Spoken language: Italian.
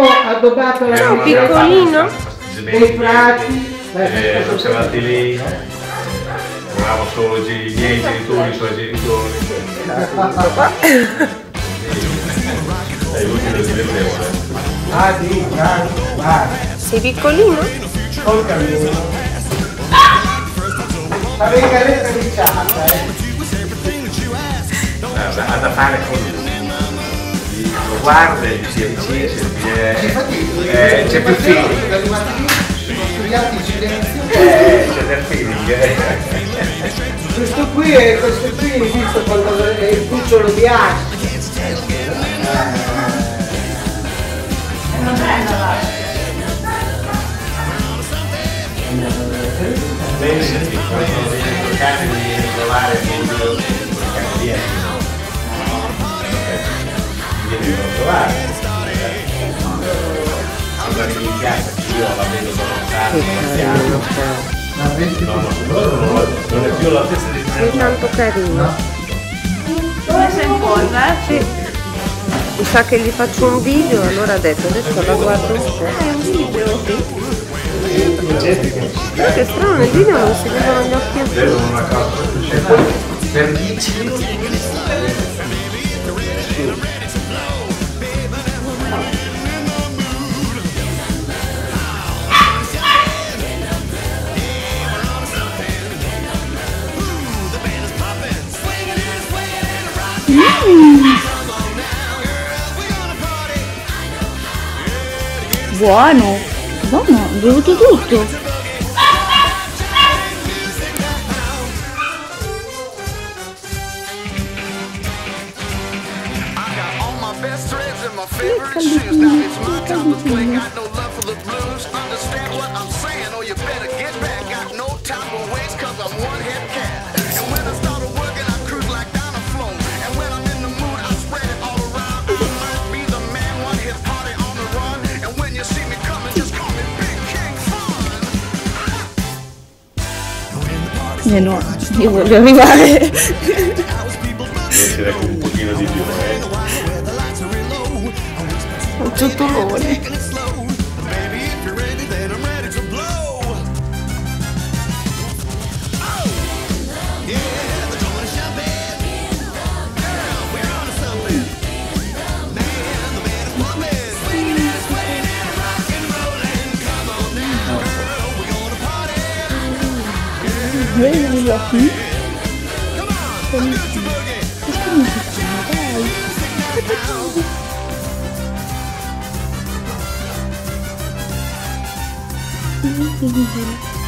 abbiamo addobbato la Ciao piccolino. dei frati. Sono chiamati lì. Eravamo solo i miei genitori, i suoi genitori. È l'ultimo che divertevo. Ah sì, vai. Sei piccolino? Col cammino. Avevi caletta iniziata, Ha da fare con lui. Lo guarda e gli si avvicina, c'è più feeling. Studiati in silenzio. C'è del feeling. Questo qui visto quando è il cucciolo di Asci. Non prendo la. Bene, quando viene col cane devi trovare il cane dietro. Devi trovare. Quando arrivi in piazza, io la vedo non è più la stessa di Sei tanto carino. Come sei in posa? Sì. Mi sa che gli faccio un video, allora adesso la guardo un po'. È un video, sì. Che strano, nel video non si vedono gli occhi azzurri. vedo una cosa per 10 minuti. Buono. Buono, ho bevuto tutto. No, io voglio arrivare. Essere un pochino di più, Un ciotolone. Vedi gli occhi? Dai.